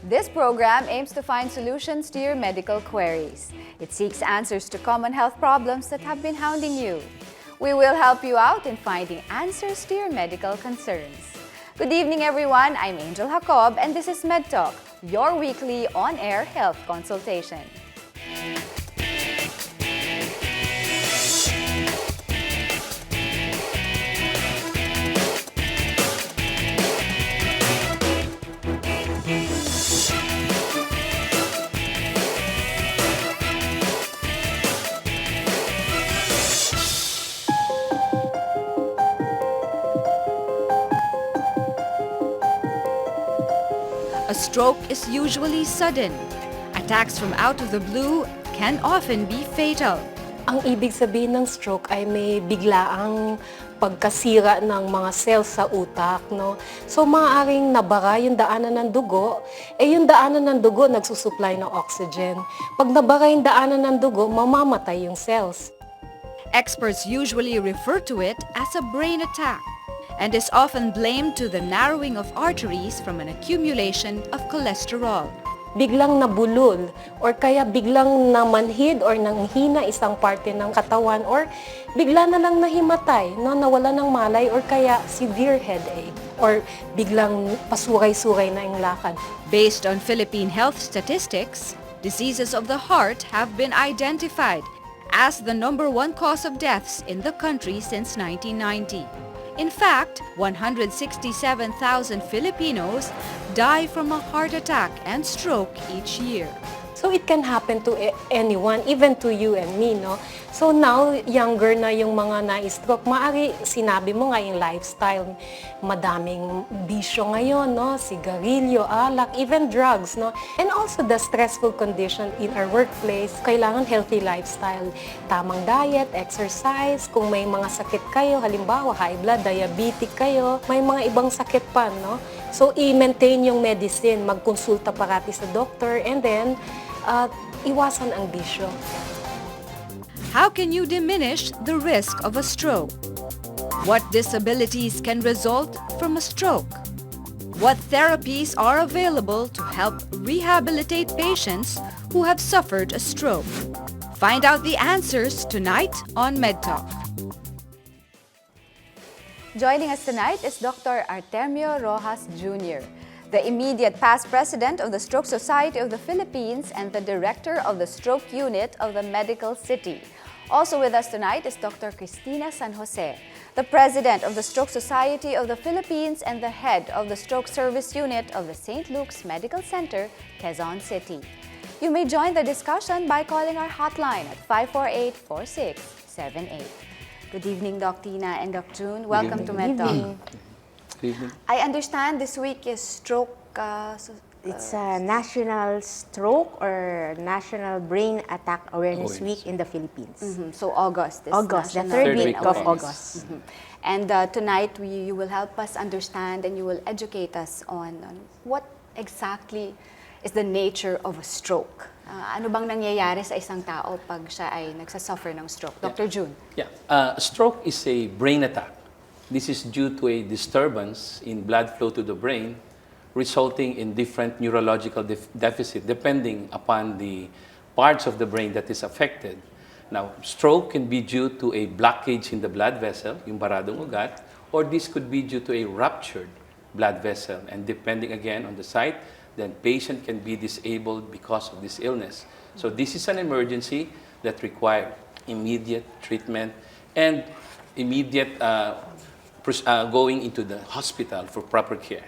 This program aims to find solutions to your medical queries. It seeks answers to common health problems that have been hounding you. We will help you out in finding answers to your medical concerns. Good evening, everyone. I'm Angel Jacob, and this is MedTalk, your weekly on-air health consultation. A stroke is usually sudden. Attacks from out of the blue can often be fatal. Ang ibig sabihin ng stroke ay may biglaang pagkasira ng mga cells sa utak, no? So maaaring nabara yung daanan ng dugo, yung daanan ng dugo nagsusupply ng oxygen. Pag nabara yung daanan ng dugo, mamamatay yung cells. Experts usually refer to it as a brain attack and is often blamed to the narrowing of arteries from an accumulation of cholesterol. Biglang nabulol or kaya biglang namanhid or nanghina isang parte ng katawan or bigla na lang nahimatay, no, nawala ng malay or kaya severe headache or biglang pasuray-suray na yung lakad. Based on Philippine health statistics, diseases of the heart have been identified as the #1 cause of deaths in the country since 1990. In fact, 167,000 Filipinos die from a heart attack and stroke each year. So it can happen to anyone, even to you and me, no? So now, younger na yung mga na-stroke, maari sinabi mo nga yung lifestyle, madaming bisyo ngayon, no? Sigarilyo, alak, even drugs, no? And also the stressful condition in our workplace, kailangan healthy lifestyle, tamang diet, exercise, kung may mga sakit kayo, halimbawa high blood, diabetic kayo, may mga ibang sakit pa, no? So i-maintain yung medicine, magkonsulta parati sa doctor, and then iwasan ang bisyo. How can you diminish the risk of a stroke? What disabilities can result from a stroke? What therapies are available to help rehabilitate patients who have suffered a stroke? Find out the answers tonight on MedTalk. Joining us tonight is Dr. Artemio Rojas Jr., the immediate past president of the Stroke Society of the Philippines and the director of the Stroke Unit of the Medical City. Also with us tonight is Dr. Cristina San Jose, the president of the Stroke Society of the Philippines and the head of the Stroke Service Unit of the St. Luke's Medical Center, Quezon City. You may join the discussion by calling our hotline at 548-4678. Good evening, Doc Tina and Doc June. Welcome to MedTalk. Good evening. I understand this week is stroke... It's a National Stroke or National Brain Attack Awareness Week in the Philippines. So August. Is August, the National third Brain week of Awareness. August. And tonight, you will help us understand and you will educate us on what exactly is the nature of a stroke. Ano bang nangyayari sa isang tao pag siya ay nagsasuffer ng stroke? Dr. June. Yeah, stroke is a brain attack. This is due to a disturbance in blood flow to the brain, resulting in different neurological deficit depending upon the parts of the brain that is affected. Now, stroke can be due to a blockage in the blood vessel, yung baradong ugat, or this could be due to a ruptured blood vessel. And depending again on the site, then patient can be disabled because of this illness. So this is an emergency that requires immediate treatment and immediate going into the hospital for proper care.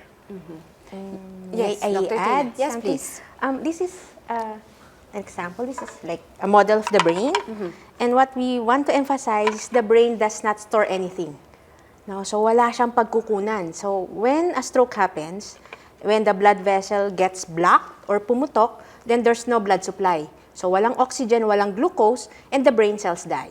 Yes, May I Dr. add Tina. Yes, something? please. This is an example. This is like a model of the brain. And what we want to emphasize is the brain does not store anything. No, so wala siyang pagkukunan. So when a stroke happens, when the blood vessel gets blocked or pumutok, then there's no blood supply. So walang oxygen, walang glucose, and the brain cells die.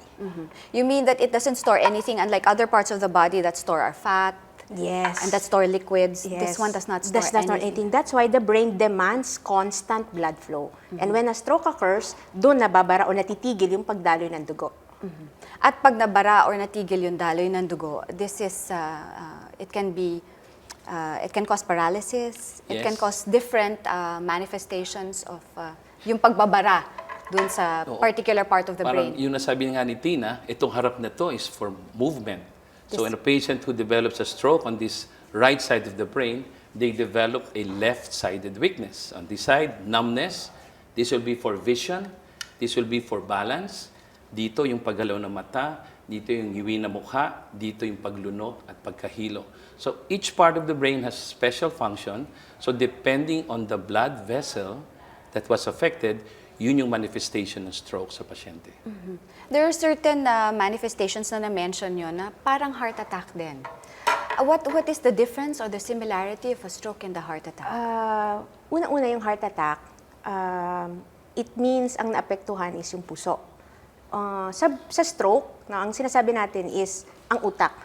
You mean that it doesn't store anything, unlike other parts of the body that store our fat, Yes. and that store liquids? Yes. This one does not store Does not store anything. That's why the brain demands constant blood flow. And when a stroke occurs, doon nababara o natitigil yung pagdaloy ng dugo. At pag nabara or natigil yung daloy ng dugo, this is, it can be It can cause paralysis. It can Yes. cause different manifestations of yung pagbabara dun sa Oo. particular part of the Parang brain. yung nasabi nga ni Tina, itong harap na to is for movement. So in a patient who develops a stroke on this right side of the brain, they develop a left-sided weakness. On this side, numbness. This will be for vision. This will be for balance. Dito yung paggalaw ng mata. Dito yung ngiwi na mukha. Dito yung paglunok at pagkahilo. So each part of the brain has special function. So depending on the blood vessel that was affected, yun yung manifestation ng stroke sa pasyente. There are certain manifestations na na-mention nyo na parang heart attack din. What is the difference or the similarity of a stroke and the heart attack? Una-una yung heart attack, it means ang naapektuhan is yung puso. Sa stroke, no, ang sinasabi natin is ang utak.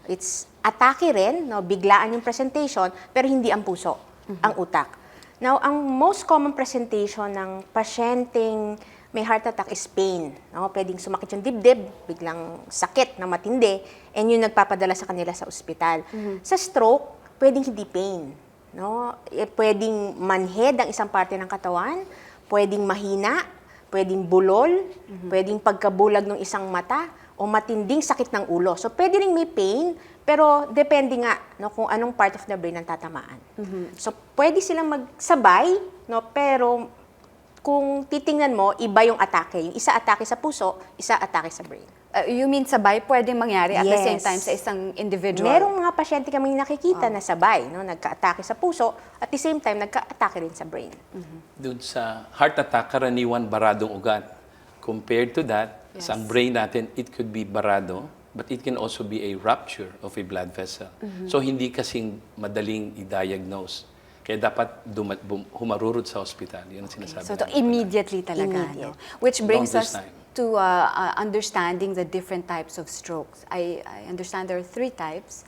It's atake rin, no, biglaan yung presentation, pero hindi ang puso, ang utak. Now, ang most common presentation ng pasyenteng may heart attack is pain. No? Pwedeng sumakit yung dibdib, biglang sakit na matindi, and yun nagpapadala sa kanila sa ospital. Sa stroke, pwedeng hindi pain. No? Pwedeng manhid ang isang parte ng katawan, pwedeng mahina, pwedeng bulol, pwedeng pagkabulag ng isang mata, o matinding sakit ng ulo. So, pwede rin may pain, pero depende nga no, kung anong part of the brain ang tatamaan. So, pwede silang magsabay, no, pero kung titingnan mo, iba yung atake. Yung isa atake sa puso, isa atake sa brain. You mean sabay pwedeng mangyari at the same Yes. time sa isang individual? Merong mga pasyente kaming nakikita na sabay, no, nagka-atake sa puso, at the same time, nagka-atake rin sa brain. Doon sa heart attack, karaniwan baradong ugat. Compared to that, sa brain natin, it could be barado, but it can also be a rupture of a blood vessel. So, hindi kasing madaling i-diagnose. Kaya dapat humarurot sa hospital. Yun ang sinasabi So, to namin. immediately talaga. Immediate. No? Which brings Don't us lose time. to understanding the different types of strokes. I understand there are 3 types.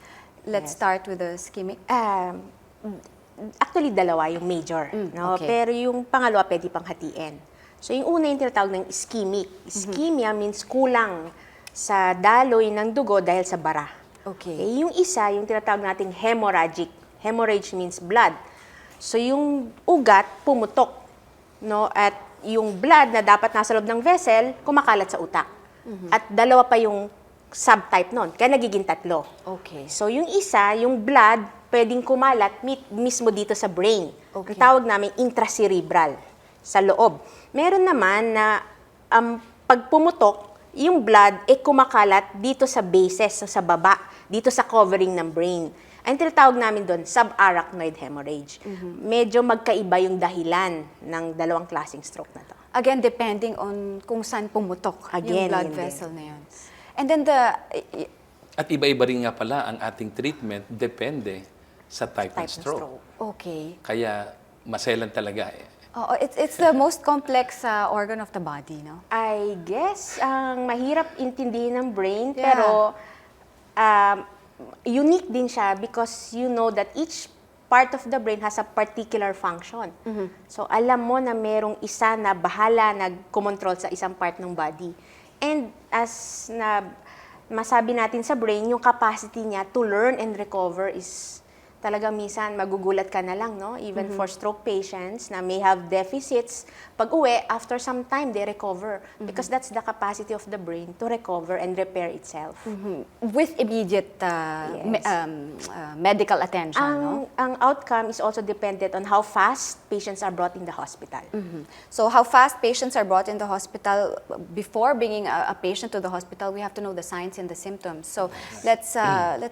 Let's start with the ischemic. Actually, dalawa yung major. No? okay. Pero yung pangalawa, pwede pang hatiin. So, yung una yung tinatawag ng ischemic. Ischemia means kulang sa daloy ng dugo dahil sa bara. Okay. Yung isa, yung tinatawag nating hemorrhagic. Hemorrhage means blood. So, yung ugat, pumutok. No? At yung blood na dapat nasa loob ng vessel, kumakalat sa utak. At dalawa pa yung subtype nun. Kaya nagiging 3. Okay. So, yung isa, yung blood, pwedeng kumalat mismo dito sa brain. Okay. Ang tawag namin intracerebral, sa loob. Meron naman na pag pumutok, yung blood kumakalat dito sa bases, sa baba, dito sa covering ng brain. Ang tinatawag namin doon, subarachnoid hemorrhage. Medyo magkaiba yung dahilan ng dalawang klaseng stroke na to. Again, depending on kung saan pumutok yung Again, blood yun vessel na yun. And then At iba-iba rin nga pala ang ating treatment, depende sa type, ng Type ng stroke. stroke. okay. Kaya maselan talaga eh. Oh, it's the most complex organ of the body, no? I guess, ang mahirap intindihin ng brain, Yeah. pero unique din siya because you know that each part of the brain has a particular function. So, alam mo na merong isa na bahala nag-control sa isang part ng body. And as na masabi natin sa brain, yung capacity niya to learn and recover is talaga minsan magugulat ka na lang, no? Even for stroke patients na may have deficits, pag uwi, after some time, they recover. Because that's the capacity of the brain to recover and repair itself. With immediate medical attention, no? Ang outcome is also dependent on how fast patients are brought in the hospital. So how fast patients are brought in the hospital, before bringing a patient to the hospital, we have to know the signs and the symptoms. So let's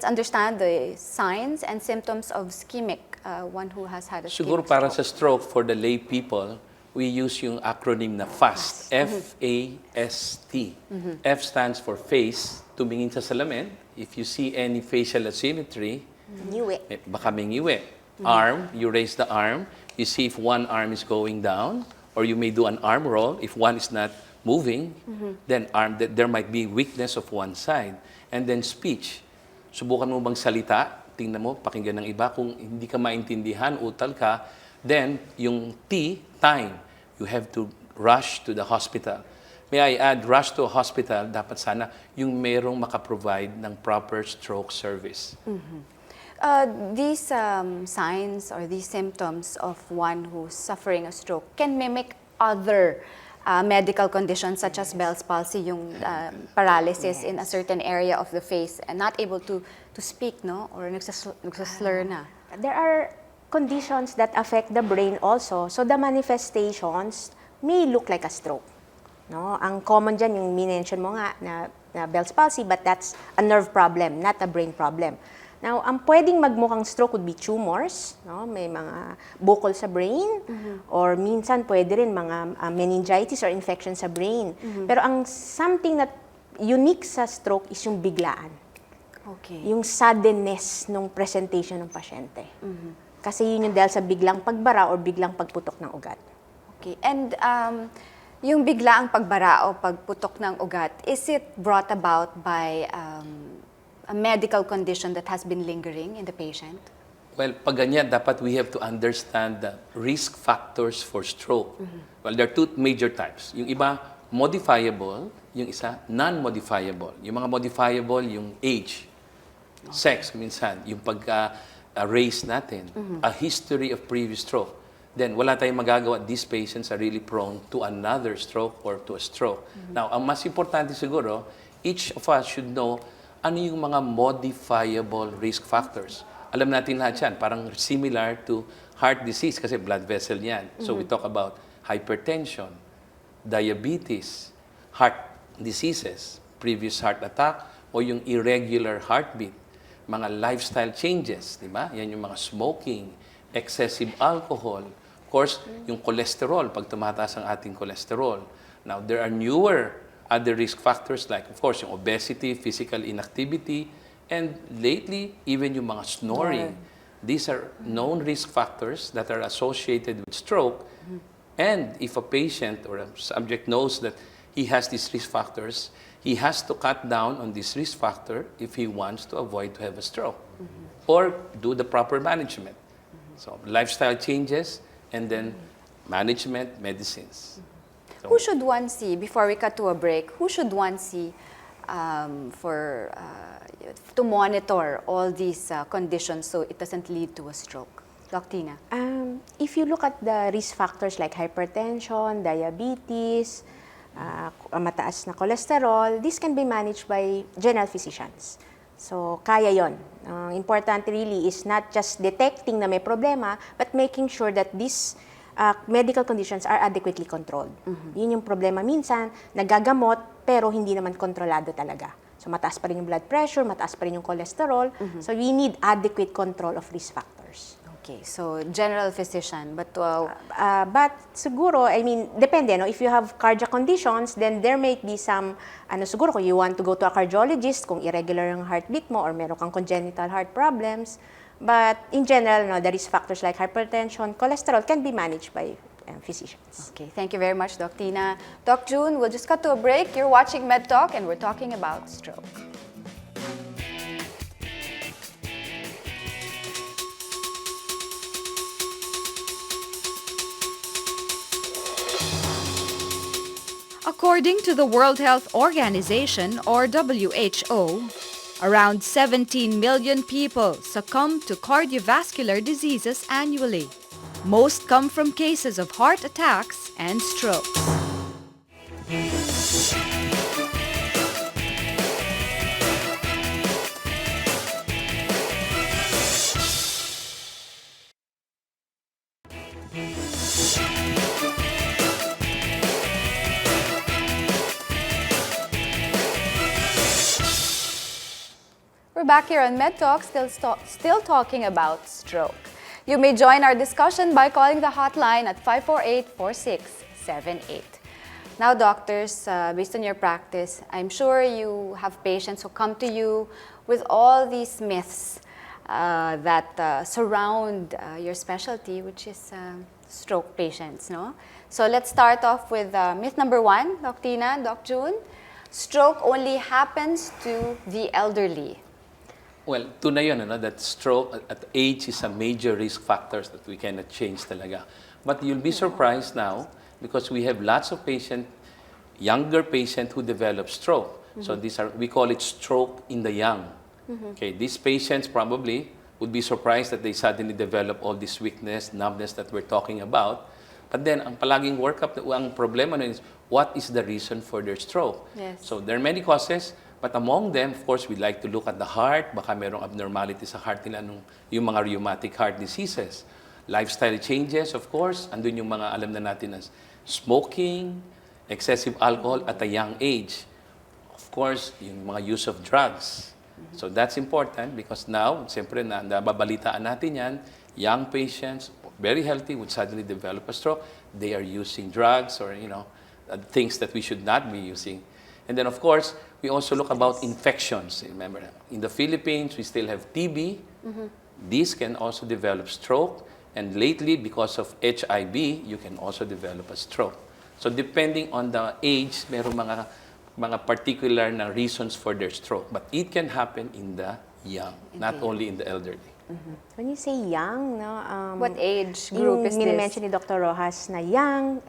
understand the signs and symptoms of ischemic, one who has had a Siguro ischemic para stroke. sa stroke, for the lay people, we use yung acronym na FAST. F-A-S-T. F stands for face, tumingin sa salamin. If you see any facial asymmetry, baka may ngiwi. Arm, you raise the arm. You see if one arm is going down, or you may do an arm roll. If one is not moving, then there might be weakness of one side. And then speech. Subukan mo bang salita? Tingnan mo, pakinggan ng iba. Kung hindi ka maintindihan, utal ka, then yung T, time, you have to rush to the hospital. May I add, rush to a hospital, dapat sana yung merong makaprovide ng proper stroke service. These signs or these symptoms of one who's suffering a stroke can mimic other medical conditions such as Bell's palsy, yung paralysis in a certain area of the face and not able to speak, no? Or nagsaslur na. There are conditions that affect the brain also. So the manifestations may look like a stroke. No? Ang common dyan, yung minention mo nga na Bell's palsy, but that's a nerve problem, not a brain problem. Now, ang pwedeng magmukhang stroke would be tumors, no? May mga bukol sa brain, or minsan pwede rin mga meningitis or infection sa brain. Pero ang something that unique sa stroke is yung biglaan. Okay. Yung suddenness ng presentation ng pasyente. Kasi yun yung dahil sa biglang pagbara or biglang pagputok ng ugat. Okay. And yung biglaang pagbara o pagputok ng ugat, is it brought about by a medical condition that has been lingering in the patient? Well, pag ganyan, dapat we have to understand the risk factors for stroke. Well, there are two major types. Yung iba, modifiable. Yung isa, non-modifiable. Yung mga modifiable, yung age, sex, minsan, yung pagka-race natin, a history of previous stroke. Then, wala tayong magagawa. These patients are really prone to another stroke or to a stroke. Now, ang mas importante siguro, each of us should know ano yung mga modifiable risk factors. Alam natin lahat yan, parang similar to heart disease kasi blood vessel yan. So we talk about hypertension, diabetes, heart diseases, previous heart attack, o yung irregular heartbeat, mga lifestyle changes, di ba? Yan yung mga smoking, excessive alcohol, of course, yung cholesterol, pag tumataas ang ating cholesterol. Now, there are newer other risk factors like, of course, yung obesity, physical inactivity, and lately, even yung mga snoring. These are known risk factors that are associated with stroke. And if a patient or a subject knows that he has these risk factors, he has to cut down on this risk factor if he wants to avoid to have a stroke or do the proper management. So lifestyle changes and then management, medicines. Who should one see, before we cut to a break, who should one see to monitor all these conditions so it doesn't lead to a stroke? Doc Tina? If you look at the risk factors like hypertension, diabetes, mataas na cholesterol, this can be managed by general physicians. So, kaya yon. Important really is not just detecting na may problema, but making sure that these medical conditions are adequately controlled. Yun yung problema minsan, nagagamot pero hindi naman kontrolado talaga. So mataas pa rin yung blood pressure, mataas pa rin yung cholesterol. So we need adequate control of risk factors. Okay, so general physician, but But siguro, I mean, depende, no? If you have cardiac conditions, then there may be some, siguro kung you want to go to a cardiologist, kung irregular yung heartbeat mo or meron kang congenital heart problems. But in general, no, the risk factors like hypertension, cholesterol can be managed by physicians. okay, thank you very much, Doc Tina. Doc June, we'll just cut to a break. You're watching MedTalk and we're talking about stroke. According to the World Health Organization, or WHO, around 17 million people succumb to cardiovascular diseases annually. Most come from cases of heart attacks and strokes. We're back here on MedTalk, still talking about stroke. You may join our discussion by calling the hotline at 548-4678. Now, doctors, based on your practice, I'm sure you have patients who come to you with all these myths that surround your specialty, which is stroke patients, no? So let's start off with myth number 1, Doc Tina, Doc June. Stroke only happens to the elderly. Well, tunay yun, that stroke at age is a major risk factors that we cannot change talaga. But you'll be surprised now because we have lots of younger patients who develop stroke. So we call it stroke in the young. Okay, these patients probably would be surprised that they suddenly develop all this weakness, numbness that we're talking about. But then, ang palaging workup, ang problema nun is, what is the reason for their stroke? Yes. So, there are many causes, but among them, of course, we like to look at the heart. Baka merong abnormality sa heart nila, yung mga rheumatic heart diseases. Lifestyle changes, of course. Andun yung mga alam na natin as smoking, excessive alcohol at a young age. Of course, yung mga use of drugs. So that's important because now, siyempre na nababalitaan natin yan, young patients, very healthy, would suddenly develop a stroke. They are using drugs or, things that we should not be using. And then, of course, we also look about infections. Remember, in the Philippines, we still have TB. These can also develop stroke. And lately, because of HIV, you can also develop a stroke. So depending on the age, meron mga particular na reasons for their stroke. But it can happen in the young, not only in the elderly. When you say young, no, What age group is yung this? mention ni Dr. Rojas na young,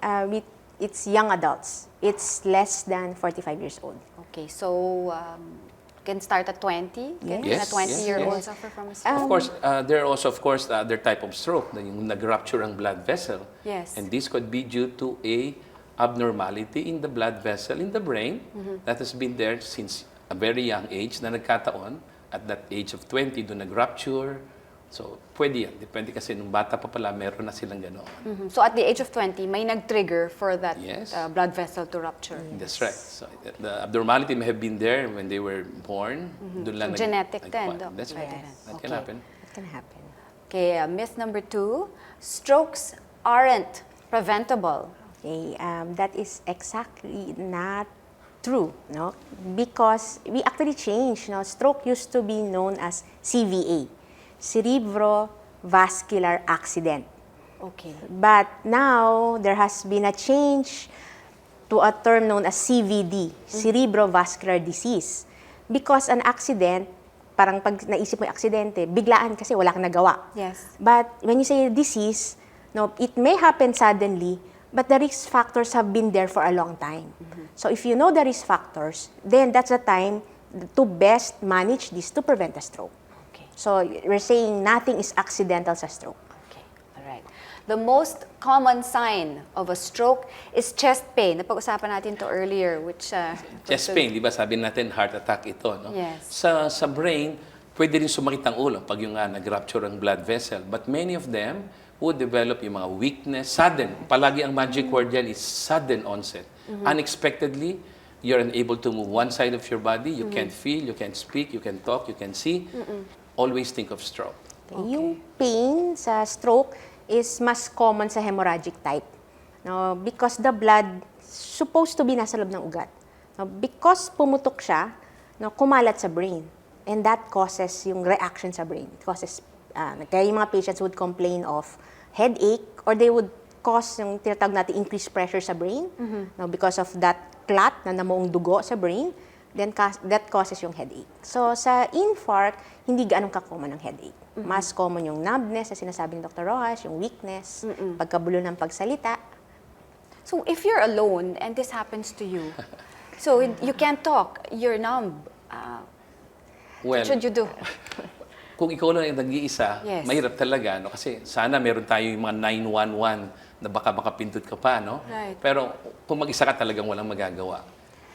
it's young adults. It's less than 45 years old. Okay, so can start at 20? Can Yes. a 20-year-old Yes. suffer from a stroke? Of course, there are also, of course, the other type of stroke, yung nag-rupture ang blood vessel. Yes. And this could be due to a abnormality in the blood vessel in the brain that has been there since a very young age na nagkataon at that age of 20, doon nag-rupture. So, pwede yan. Depende kasi nung bata pa pala, meron na silang gano'n. So at the age of 20, may nag-trigger for that Yes. blood vessel to rupture. That's right. So, the abnormality may have been there when they were born. Doon lang So genetic then, nagkuhan. Doc? That's right. Yes. That Okay. can happen. It can happen. Okay, myth number 2, strokes aren't preventable. Okay, that is exactly not true, no? Because we actually changed, no? Stroke used to be known as CVA, cerebrovascular accident. Okay. But now, there has been a change to a term known as CVD, cerebrovascular disease. Because an accident, parang pag naisip mo yung aksidente, biglaan kasi wala kang nagawa. Yes. But when you say disease, no, it may happen suddenly, but the risk factors have been there for a long time. So if you know the risk factors, then that's the time to best manage this to prevent a stroke. Okay. So we're saying nothing is accidental sa stroke. Okay. All right. The most common sign of a stroke is chest pain. Napag-usapan natin to earlier, which Chest pain, di ba sabi natin heart attack ito, no? Yes. Sa brain, pwede rin sumakit ang ulo pag yung nag-rupture ang blood vessel. But many of them would develop yung mga weakness, sudden. Palagi ang magic word yan is sudden onset. Unexpectedly, you're unable to move one side of your body, you can't feel, you can't speak, you can talk, you can see. Always think of stroke. Okay. Yung pain sa stroke is mas common sa hemorrhagic type. No, because the blood supposed to be nasa loob ng ugat. No, because pumutok siya, no, kumalat sa brain. And that causes yung reaction sa brain. It causes, kaya yung mga patients would complain of headache or they would cause yung tinatawag natin increased pressure sa brain. No, because of that clot na namuong dugo sa brain, then that causes yung headache. So sa infarct, hindi gaanong ka-common ang headache. Mas common yung numbness na sinasabi ni Dr. Rojas, yung weakness, pagkabulo ng pagsalita. So if you're alone and this happens to you, so you can't talk, you're numb, Well, what should you do? kung ikaw lang yung nag-iisa, Yes. mahirap talaga, no? Kasi sana meron tayo yung mga 911 na baka makapindot ka pa, no? Right. Pero kung mag-isa ka talagang walang magagawa.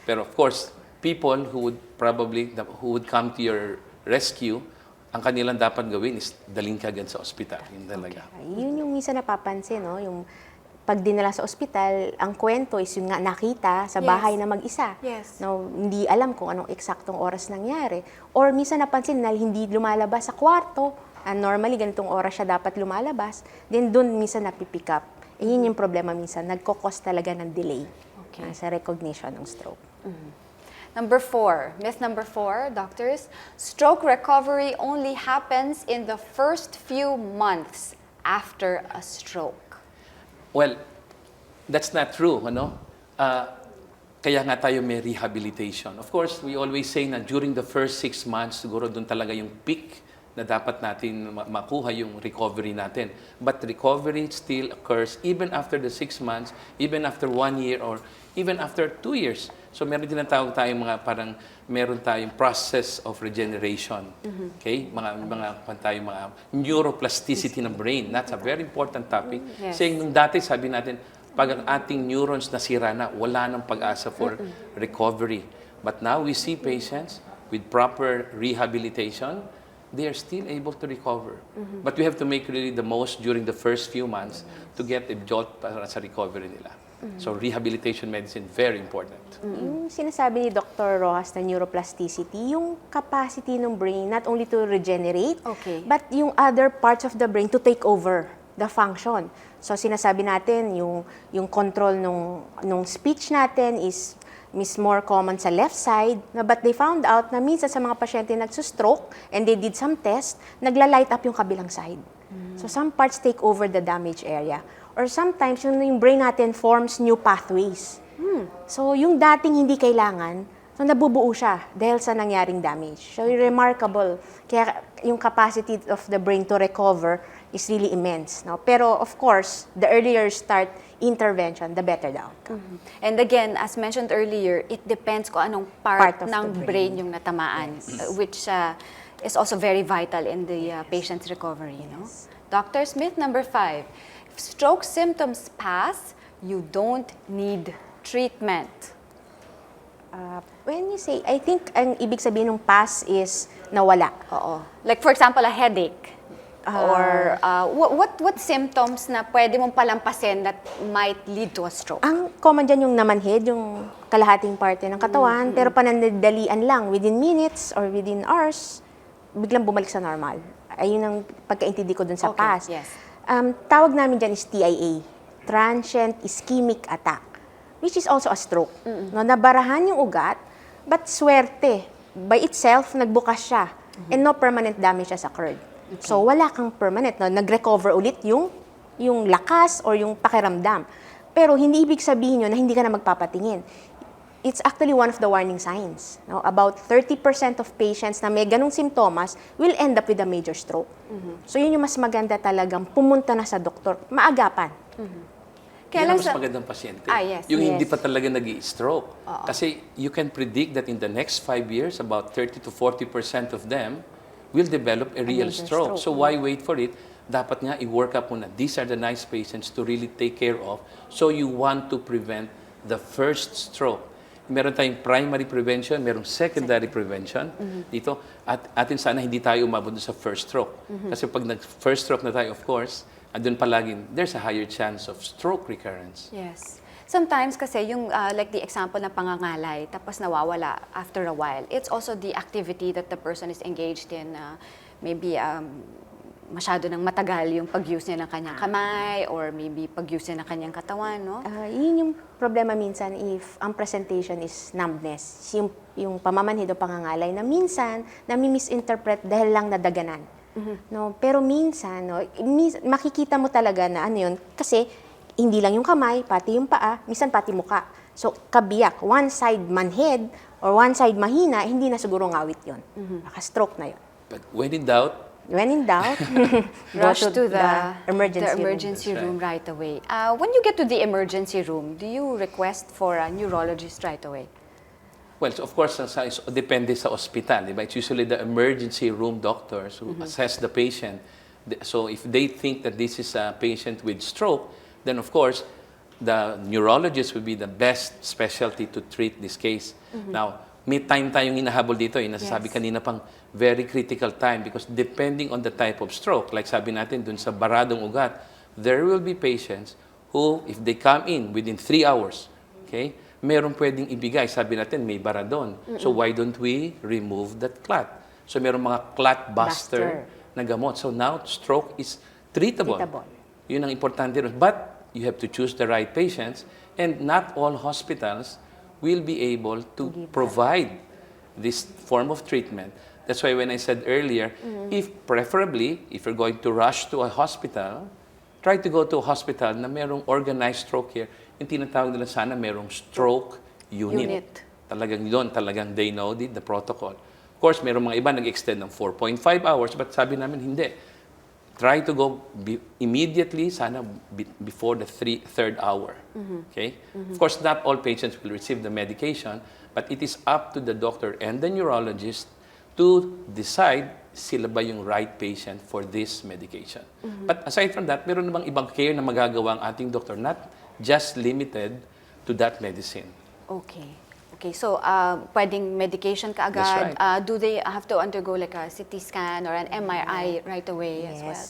Pero of course, people who would come to your rescue, ang kanilang dapat gawin is dalhin ka agad sa ospital. Yun talaga. Yun yung minsan napapansin, no? Yung pag dinala sa ospital, ang kwento is yung nga nakita sa bahay na mag-isa. Yes. No, hindi alam kung anong eksaktong oras nangyari. Or minsan napansin na hindi lumalabas sa kwarto. Normally, ganitong oras siya dapat lumalabas. Then doon minsan napipick up. Yun yung problema minsan. Nagkukos talaga ng delay sa recognition ng stroke. Number 4, myth number 4, doctors, stroke recovery only happens in the first few months after a stroke. Well, that's not true, ano? Kaya nga tayo may rehabilitation. Of course, we always say na during the first 6 months, siguro doon talaga yung peak na dapat natin makuha yung recovery natin. But recovery still occurs even after the 6 months, even after 1 year, or even after 2 years. So meron din tayong mga parang meron tayong process of regeneration. Okay? Mga neuroplasticity ng brain. That's a very important topic. Yes. Saying nung dati sabi natin, pag ang ating neurons nasira na, wala nang pag-asa for recovery. But now we see patients with proper rehabilitation, they are still able to recover. But we have to make really the most during the first few months to get a jolt para sa recovery nila. So rehabilitation medicine, very important. Yung sinasabi ni Dr. Rojas na neuroplasticity, yung capacity ng brain not only to regenerate, Okay. but yung other parts of the brain to take over the function. So sinasabi natin, yung control nung speech natin is more common sa left side, but they found out na minsan sa mga pasyente nagsustroke and they did some test, nagla-light up yung kabilang side. So some parts take over the damaged area. Or sometimes, yung brain natin forms new pathways. So yung dating hindi kailangan, so nabubuo siya dahil sa nangyaring damage. So remarkable. Kaya yung capacity of the brain to recover is really immense. No? Pero of course, the earlier start intervention, the better the outcome. And again, as mentioned earlier, it depends kung anong Part part of ng the brain yung natamaan, which is also very vital in the patient's recovery. You know? Dr. Smith, number 5. If stroke symptoms pass, you don't need treatment. When you say, I think ang ibig sabihin ng pass is nawala. Oo. Like for example, a headache. Or what symptoms na pwede mong palampasin that might lead to a stroke? Ang common dyan yung namanhid, yung kalahating parte ng katawan, pero panandalian lang, within minutes or within hours, biglang bumalik sa normal. Ayun ang pagkaintindi ko dun sa Okay, pass. yes. Tawag namin dyan is TIA, Transient Ischemic Attack, which is also a stroke. No, nabarahan yung ugat, but swerte, by itself, nagbukas siya, and no permanent damage has occurred. Okay. So, wala kang permanent. No? Nag-recover ulit yung lakas or yung pakiramdam. Pero hindi ibig sabihin yun na hindi ka na magpapatingin. It's actually one of the warning signs. No? About 30% of patients na may ganong simptomas will end up with a major stroke. So, yun yung mas maganda talagang pumunta na sa doktor, maagapan. Kaya Yan lang ang mas sa- magandang pasyente. Yes. Yung hindi Yes. pa talaga nag-i-stroke. Kasi you can predict that in the next 5 years, about 30 to 40% of them will develop a real major stroke. stroke. So why wait for it? Dapat nga i-work up muna. These are the nice patients to really take care of. So you want to prevent the first stroke. Meron tayong primary prevention, merong secondary prevention dito. At atin sana hindi tayo umabot sa first stroke. Kasi pag nag-first stroke na tayo, of course, andun palaging there's a higher chance of stroke recurrence. Yes. Sometimes kasi yung like the example na pangangalay tapos nawawala after a while. It's also the activity that the person is engaged in. Maybe masyado nang matagal yung pag-use niya ng kanyang kamay or maybe pag-use niya ng kanyang katawan, no? Yun yung problema minsan if ang presentation is numbness. Yung pamamanhid o pangangalay na minsan nami-misinterpret dahil lang nadaganan. No, pero minsan no, makikita mo talaga na ano yun kasi hindi lang yung kamay, pati yung paa, minsan pati muka. So kabiyak, one side manhid or one side mahina, hindi na siguro ngawit yun. Baka-stroke na yun. But when in doubt, When in doubt, Rush go to the emergency room. room right away. When you get to the emergency room, do you request for a neurologist right away? well, so of course, depende sa ospital. Diba? It's usually the emergency room doctors who assess the patient. So if they think that this is a patient with stroke, then of course, the neurologist would be the best specialty to treat this case. Now, may time tayong hinahabol dito. Nasasabi Yes. kanina pang very critical time because depending on the type of stroke, like sabi natin dun sa baradong ugat, there will be patients who, if they come in within 3 hours, okay, meron pwedeng ibigay. Sabi natin, may baradon. So why don't we remove that clot? So meron mga clot buster na gamot. So now, stroke is treatable. Treatable. Yun ang importante rin. But you have to choose the right patients and not all hospitals will be able to provide this form of treatment. That's why when I said earlier, if preferably, if you're going to rush to a hospital, try to go to a hospital na merong organized stroke care. Yung tinatawag nila sana merong stroke unit. Talagang they know the protocol. Of course, merong mga iba nag-extend ng 4.5 hours, but sabi namin hindi. try to go immediately, sana before the third hour. Okay? Of course, not all patients will receive the medication, but it is up to the doctor and the neurologist to decide sila ba yung right patient for this medication. But aside from that, meron namang ibang care na magagawa ang ating doctor, not just limited to that medicine. Okay. Okay, so pwedeng medication ka agad. That's right. Do they have to undergo like a CT scan or an MRI right away as well? Yes.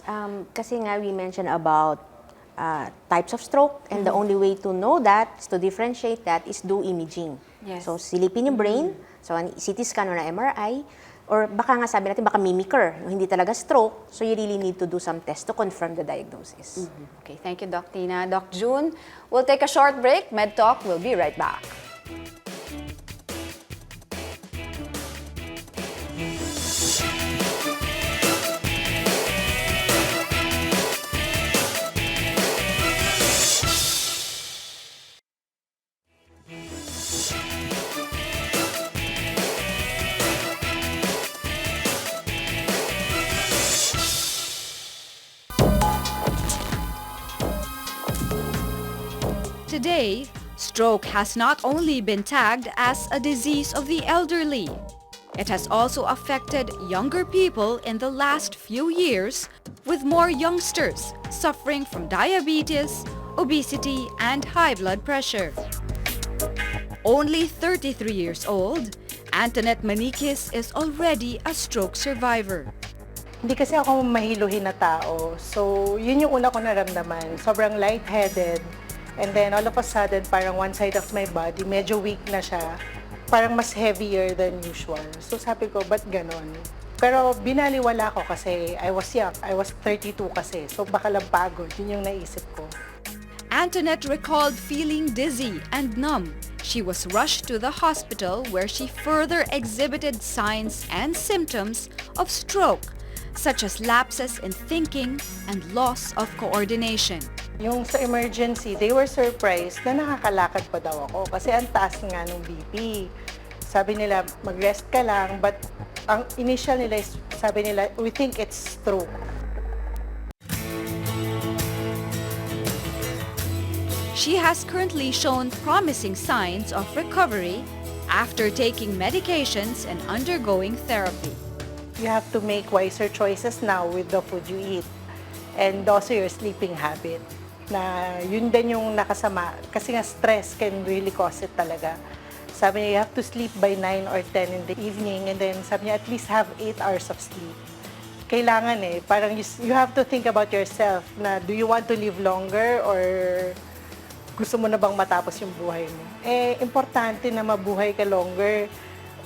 Kasi nga we mentioned about types of stroke, and the only way to know that, is to differentiate that, is do imaging. Yes. So silipin yung brain, so an CT scan or an MRI, or baka nga sabi natin baka mimicker, hindi talaga stroke, so you really need to do some tests to confirm the diagnosis. Okay, thank you, Doc Tina. Doc June, we'll take a short break. MedTalk will be right back. Today, stroke has not only been tagged as a disease of the elderly, it has also affected younger people in the last few years, with more youngsters suffering from diabetes, obesity, and high blood pressure. Only 33 years old, Antonette is already a stroke survivor. Hindi kasi ako mahiluhin na tao. So, yun yung una ko naramdaman. Sobrang lightheaded. And then, all of a sudden, parang one side of my body, medyo weak na siya. Parang mas heavier than usual. So, sabi ko, ba't ganon? Pero binaliwala ko kasi I was young. I was 32 kasi. So, baka lang pagod. Yun yung naisip ko. Antonette recalled feeling dizzy and numb. She was rushed to the hospital where she further exhibited signs and symptoms of stroke, such as lapses in thinking and loss of coordination. Yung sa emergency, they were surprised na nakakalakad pa daw ako kasi ang taas nga ng BP. Sabi nila, mag-rest ka lang, but ang initial nila, sabi nila, we think it's stroke. She has currently shown promising signs of recovery after taking medications and undergoing therapy. You have to make wiser choices now with the food you eat and also your sleeping habit. Na yun din yung nakasama kasi nga stress can really cause it talaga. Sabi niya, you have to sleep by 9 or 10 in the evening, and then sabi niya, at least have 8 hours of sleep. Kailangan parang you have to think about yourself na do you want to live longer or gusto mo na bang matapos yung buhay mo? Importante na mabuhay ka longer.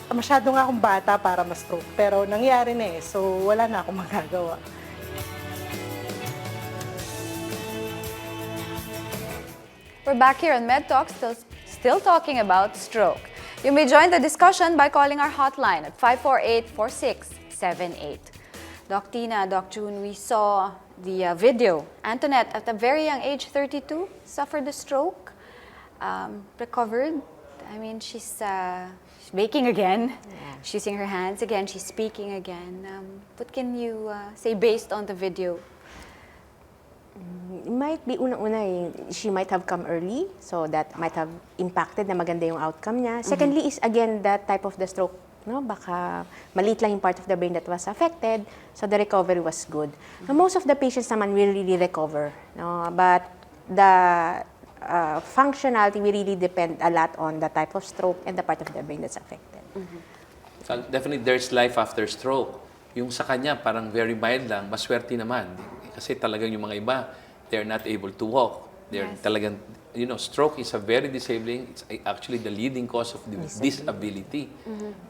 Masyado nga akong bata para ma-stroke, pero nangyari na so wala na akong magagawa. We're back here on MedTalk, still talking about stroke. You may join the discussion by calling our hotline at 548-4678. Doc Tina, Doc June, we saw the video. Antonette, at a very young age, 32, suffered a stroke, recovered. I mean, she's baking again. Yeah. She's using her hands again. She's speaking again. What can you say based on the video? It might be unang-una, she might have come early, so that might have impacted na maganda yung outcome niya. Secondly is, again, that type of the stroke, no? Baka maliit lang yung part of the brain that was affected, so the recovery was good. So most of the patients naman will really recover, no? But the functionality will really depend a lot on the type of stroke and the part of the brain that's affected. So definitely, there's life after stroke. Yung sa kanya, parang very mild lang, maswerte naman. Kasi talagang yung mga iba, they're not able to walk. They're talagang, stroke is a very disabling, it's actually the leading cause of disability.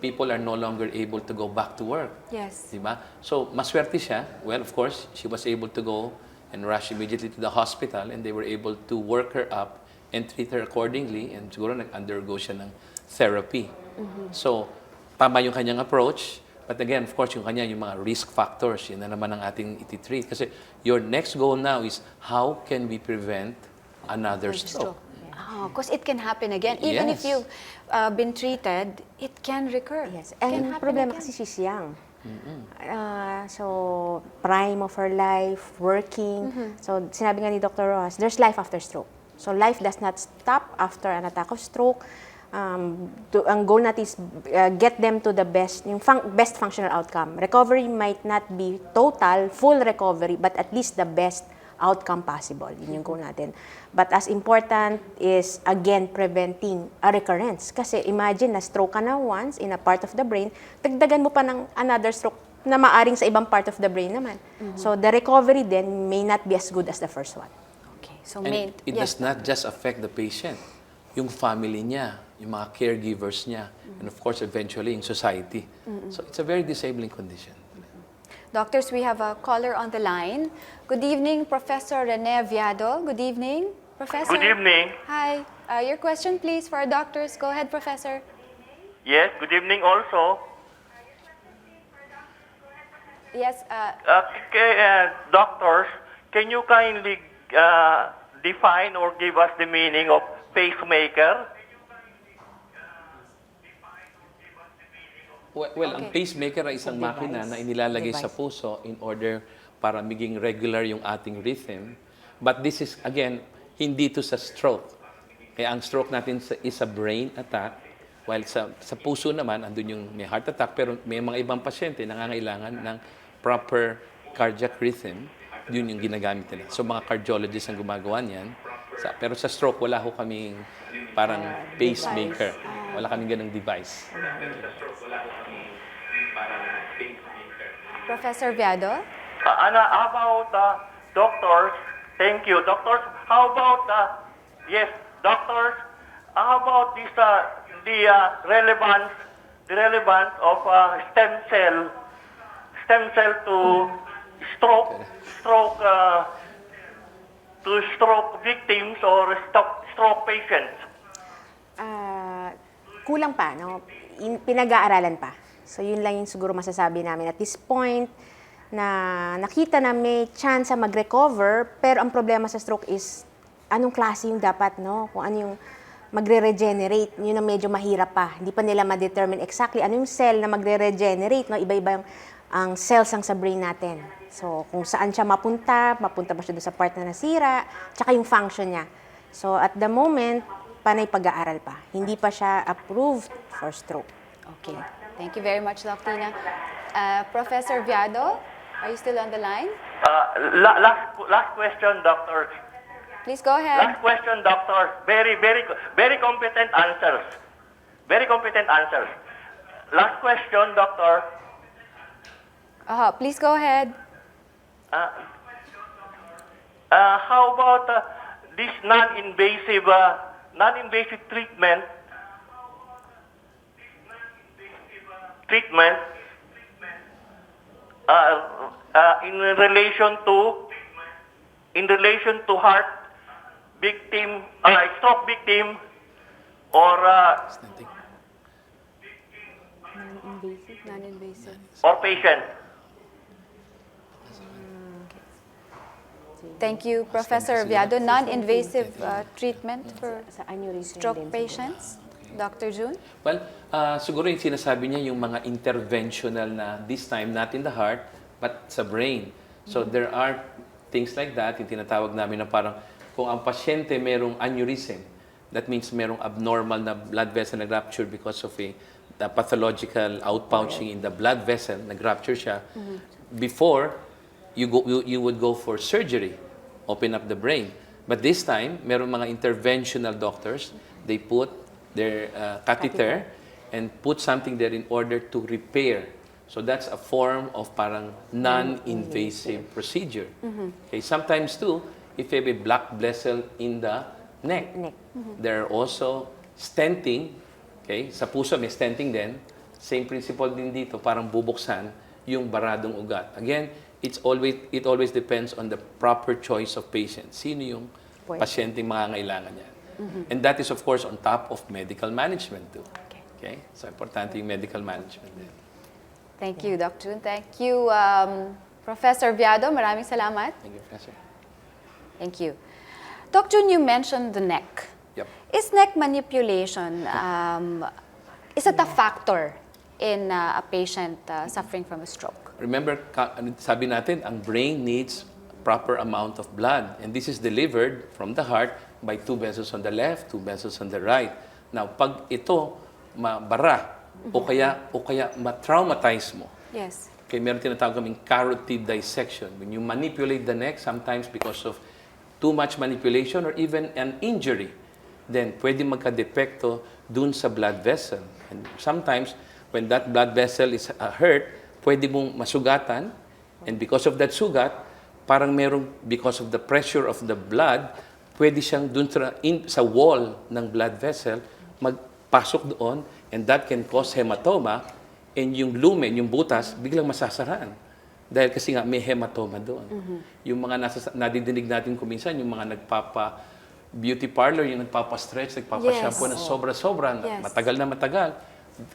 People are no longer able to go back to work. Yes. Diba? So, maswerte siya. Well, of course, she was able to go and rush immediately to the hospital, and they were able to work her up and treat her accordingly, and siguro nag-undergo siya ng therapy. So, tama yung kanyang approach. But again, of course, yung mga risk factors, yun na naman ang ating iti-treat. Kasi your next goal now is how can we prevent another stroke? Because it can happen again. Even if you've been treated, it can recur. Yes, and problema kasi she's young. So, prime of her life, working. So, sinabi nga ni Dr. Ross, there's life after stroke. So, life does not stop after an attack of stroke. Ang goal natin is get them to the best, yung best functional outcome. Recovery might not be total, full recovery, but at least the best outcome possible. Yun yung goal natin. But as important is, again, preventing a recurrence. Kasi imagine na stroke ka na once in a part of the brain, dagdagan mo pa ng another stroke na maaring sa ibang part of the brain naman. So the recovery then may not be as good as the first one. Okay, so And it does not just affect the patient, yung family niya, yung mga caregivers niya, and of course, eventually, yung society. So it's a very disabling condition. Doctors, we have a caller on the line. Good evening, Professor Rene Viado. Good evening, Professor. Good evening. Hi. Your question, please, for our doctors. Go ahead, Professor. Yes, good evening also. Yes. Doctors, can you kindly define or give us the meaning of pacemaker? Well, ang pacemaker ay isang makina na inilalagay sa puso in order para maging regular yung ating rhythm. But this is, again, hindi to sa stroke. Kaya ang stroke natin is a brain attack, while sa puso naman, andun yung may heart attack, pero may mga ibang pasyente nangangailangan ng proper cardiac rhythm. Yun yung ginagamit nila. So, mga cardiologists ang gumagawa niyan. Pero sa stroke, wala ho kaming parang pacemaker. Wala kaming ganung device. Professor Viado? How about doctors? Thank you. Doctors, how about, yes, doctors, how about this, the relevance of stem cell to stroke victims or stroke patients? Kulang pa, no? Pinag-aaralan pa. So, yun lang yung siguro masasabi namin at this point na nakita na may chance mag-recover, pero ang problema sa stroke is anong klase yung dapat, no? Kung ano yung magre-regenerate, yun ang medyo mahirap pa. Hindi pa nila ma-determine exactly ano yung cell na magre-regenerate, no? Iba-iba ang cells ang sa brain natin. So, kung saan siya mapunta ba siya doon sa part na nasira, tsaka yung function niya. So, at the moment, panay pag-aaral pa. Hindi pa siya approved for stroke. Okay. Thank you very much, Doc Tina. Professor Viado, are you still on the line? Last question, doctor. Please go ahead. Last question, doctor. Very competent answers. Very competent answers. Last question, doctor. Please go ahead. How about this non-invasive treatment in relation to heart victim, stroke victim, or Non-invasive. or patient? Thank you, Professor Viado. Non-invasive treatment for Sa aneurysm stroke din siguro. patients. Dr. June? Well, siguro yung sinasabi niya yung mga interventional na this time not in the heart, but sa brain. So there are things like that, yung tinatawag namin na parang kung ang pasyente merong aneurysm, that means merong abnormal na blood vessel na rupture because of the pathological outpouching in the blood vessel, nag-rupture siya. Before, you would go for surgery, open up the brain. But this time, meron mga interventional doctors, they put their catheter and put something there in order to repair. So that's a form of parang non-invasive procedure. Okay, sometimes too, if you have a blocked vessel in the neck, there are also stenting. Okay, sa puso may stenting din. Same principle din dito, parang bubuksan yung baradong ugat. Again, it always depends on the proper choice of patient. Sino yung pasyenteng mangangailangan niya. And that is, of course, on top of medical management too. Okay? So, importante yung medical management din. Thank you, Dr. June. Thank you, Professor Viado. Maraming salamat. Thank you, Professor. Thank you. Dr. June, you mentioned the neck. Yep. Is neck manipulation, is it a factor in a patient suffering from a stroke? Remember, sabi natin, ang brain needs proper amount of blood. And this is delivered from the heart by 2 vessels on the left, 2 vessels on the right. Now, pag ito mabara o kaya ma-traumatize mo, Yes. okay, meron tinatawag kaming carotid dissection. When you manipulate the neck, sometimes because of too much manipulation or even an injury, then pwede magka-depekto dun sa blood vessel. And sometimes, when that blood vessel is hurt, pwede mong masugatan, and because of that sugat, parang merong, because of the pressure of the blood, pwede siyang dun sa wall ng blood vessel, magpasok doon, and that can cause hematoma, and yung lumen, yung butas, biglang masasaraan. Dahil kasi nga may hematoma doon. Yung mga nadidinig natin kuminsan, yung mga beauty parlor, yung nagpapa-stretch, nagpapa-shampoo na sobra-sobra, matagal na matagal.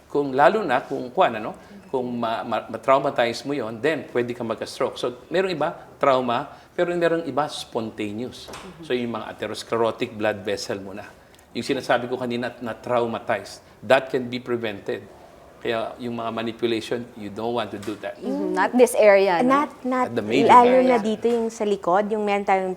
Kung lalo na kung ma-traumatize mo yon, then pwede ka magka-stroke. So, merong iba trauma, pero merong iba spontaneous. So, yung mga atherosclerotic blood vessel muna. Yung sinasabi ko kanina na traumatized, that can be prevented. Kaya yung mga manipulation, you don't want to do that. Not this area, no? Not At the major lalo area. na dito yung sa likod, yung meron tayong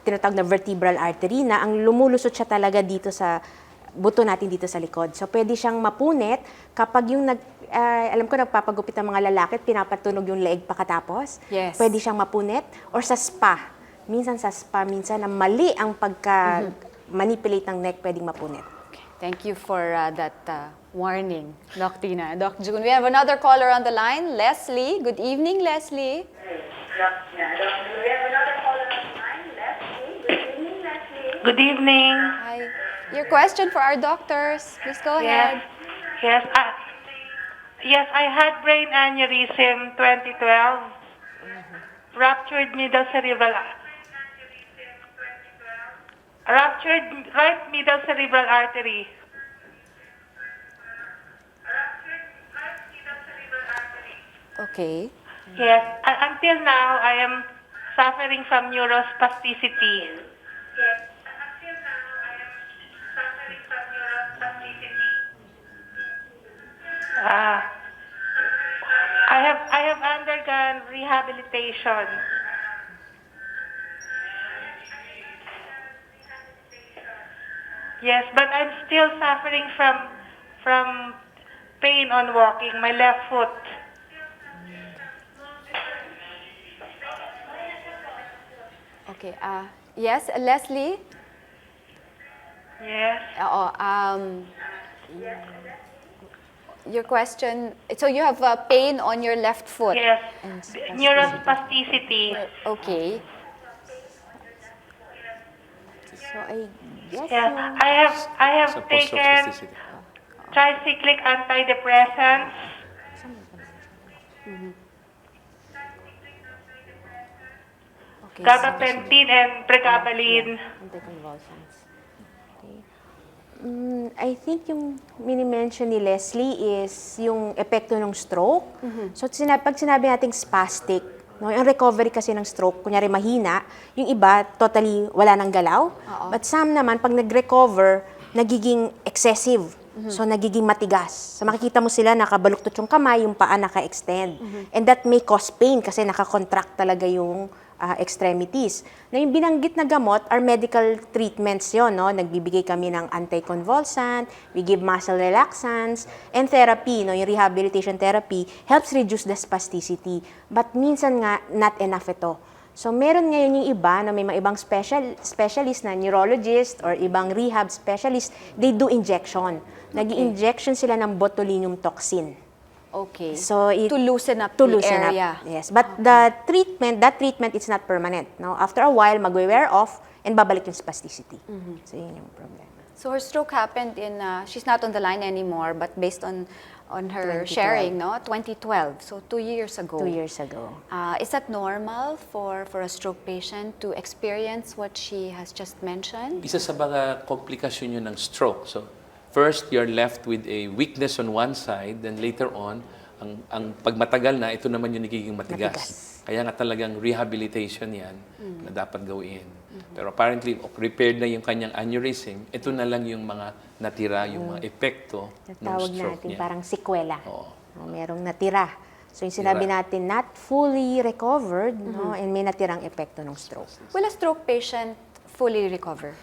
tinatawag na vertebral artery na ang lumulusot siya talaga dito sa buto natin dito sa likod. So, pwede siyang mapunit kapag yung alam ko, nagpapagupit ng mga lalaki at pinapatunog yung leeg pakatapos. Yes. Pwede siyang mapunit. Or sa spa. Minsan sa spa, minsan na mali ang pagka-manipulate ng neck, pwedeng mapunit. Okay. Thank you for that warning, Doc Tina. Doc June, we have another caller on the line, Leslie. Good evening, Leslie. Good evening. Hi. Your question for our doctors. Please go ahead. Yes. Yes, I had brain aneurysm 2012. Ruptured middle cerebral. Ruptured right middle cerebral artery. Okay. Yes. Until now, I am suffering from neurospasticity. I have undergone rehabilitation. Yes, but I'm still suffering from pain on walking, my left foot. Okay. Yes, Leslie? Yes. Your question, so you have pain on your left foot? Yes. Neurospasticity. Okay. So, I guess Yes. I have Sa taken post-spasticity. tricyclic antidepressants. Okay. Gabapentin and pregabalin. Anticonvulsants. Okay. I think yung mini-mention ni Leslie is yung epekto ng stroke. So, pag sinabi nating spastic, no, yung recovery kasi ng stroke, kunyari mahina, yung iba, totally wala nang galaw. But some naman, pag nag-recover, nagiging excessive. So, nagiging matigas. So, makikita mo sila, nakabaluktot yung kamay, yung paa naka-extend. And that may cause pain kasi nakakontract talaga yung extremities. Na yung binanggit na gamot are medical treatments yon, no? Nagbibigay kami ng anticonvulsant, we give muscle relaxants, and therapy, no? Yung rehabilitation therapy helps reduce the spasticity. But minsan nga, not enough ito. So, meron ngayon yung iba na may mga ibang specialist na neurologist or ibang rehab specialist, they do injection. Nag-injection sila ng botulinum toxin. Okay. So to loosen up to the loosen area. up. Yes, but that treatment is not permanent. No, after a while magwe-wear off and babalik yung spasticity. So yun yung problema. So her stroke happened in, she's not on the line anymore, but based on her 2012. sharing, no? 2012, so 2 years ago. 2 years ago. Is that normal for a stroke patient to experience what she has just mentioned? Isa sa mga komplikasyon yun ng stroke. So, first, you're left with a weakness on one side, then later on, ang pagmatagal na, ito naman yung nagiging matigas. Kaya nga talagang rehabilitation yan na dapat gawin. Pero apparently, repaired na yung kanyang aneurysm, ito na lang yung mga natira, yung mga epekto ng Tawag stroke natin niya. parang sequela. Oo. Merong natira. So yung sinabi natin, not fully recovered, no, and may natirang epekto ng stroke. Will a stroke patient fully recover?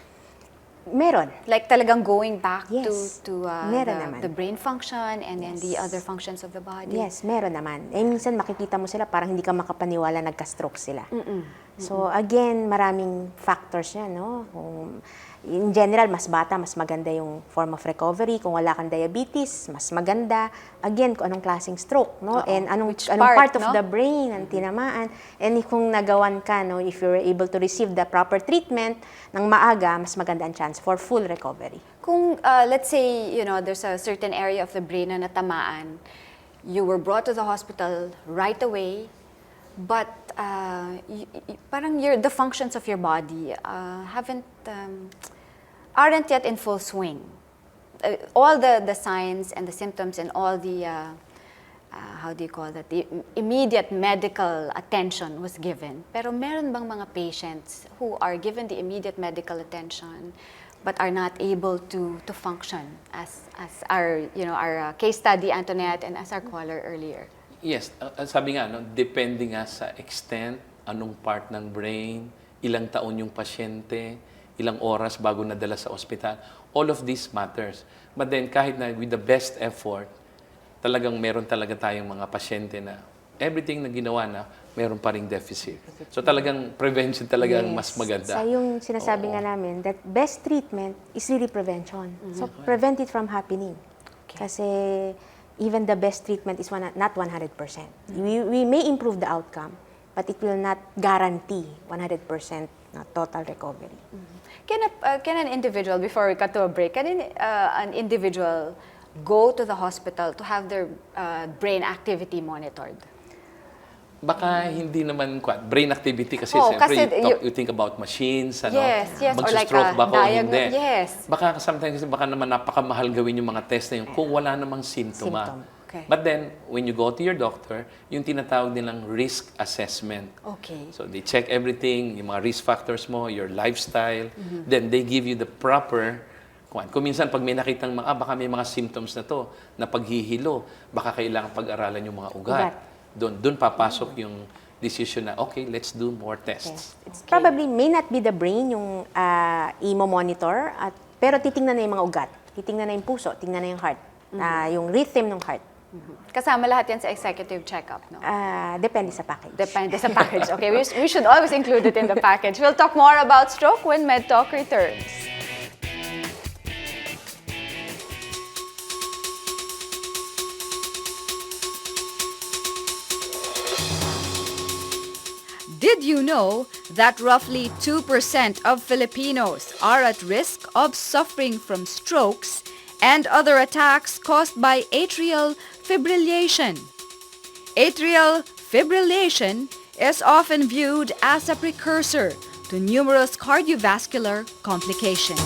Meron. Like talagang going back Yes. to Meron naman. the brain function and then the other functions of the body? Yes, meron naman. Eh, minsan makikita mo sila, parang hindi ka makapaniwala nagka-stroke sila. So again, maraming factors yan, no? Kung, in general, mas bata, mas maganda yung form of recovery. Kung wala kang diabetes, mas maganda. Again, kung anong klaseng stroke, no? And anong part of no? the brain ang tinamaan. And kung nagawan ka, no, if you're able to receive the proper treatment ng maaga, mas maganda ang chance for full recovery. Kung, let's say, there's a certain area of the brain na natamaan, you were brought to the hospital right away, but parang the functions of your body aren't yet in full swing. All the signs and the symptoms and all the, how do you call that, the immediate medical attention was given. Pero meron bang mga patients who are given the immediate medical attention but are not able to function as our, our case study, Antonette, and as our caller earlier? Yes, sabi nga, no, depende nga sa extent, anong part ng brain, ilang taon yung pasyente, ilang oras bago nadala sa ospital. All of this matters. But then, kahit na with the best effort, talagang meron talaga tayong mga pasyente na everything na ginawa na, meron pa ring deficit. So talagang prevention talaga ang mas maganda. Sa yung sinasabi nga namin, that best treatment is really prevention. So prevent it from happening. Kasi even the best treatment is not 100%. We may improve the outcome, but it will not guarantee 100% total recovery. Can an individual, before we cut to a break, can an individual go to the hospital to have their brain activity monitored? Baka hindi naman brain activity kasi kasi you think about machines, ano, yes, or like magsustroke ba o hindi. Yes. Baka sometimes baka naman napakamahal gawin yung mga test na yun kung wala namang simptoma. Okay. But then, when you go to your doctor, yung tinatawag nilang risk assessment. Okay. So they check everything, yung mga risk factors mo, your lifestyle, then they give you the proper kung minsan pag may nakitang baka may mga symptoms na to, na paghihilo, baka kailangan pag-aralan yung mga ugat. Doon papasok yung decision na, okay, let's do more tests. It's probably may not be the brain yung imo-monitor, pero titingnan na yung mga ugat. Titingnan na yung puso, tingnan na yung heart, yung rhythm ng heart. Kasama lahat yan sa executive check-up, no? Depende sa package. Depende sa package. Okay, we should always include it in the package. We'll talk more about stroke when MedTalk returns. Did you know that roughly 2% of Filipinos are at risk of suffering from strokes and other attacks caused by atrial fibrillation? Atrial fibrillation is often viewed as a precursor to numerous cardiovascular complications.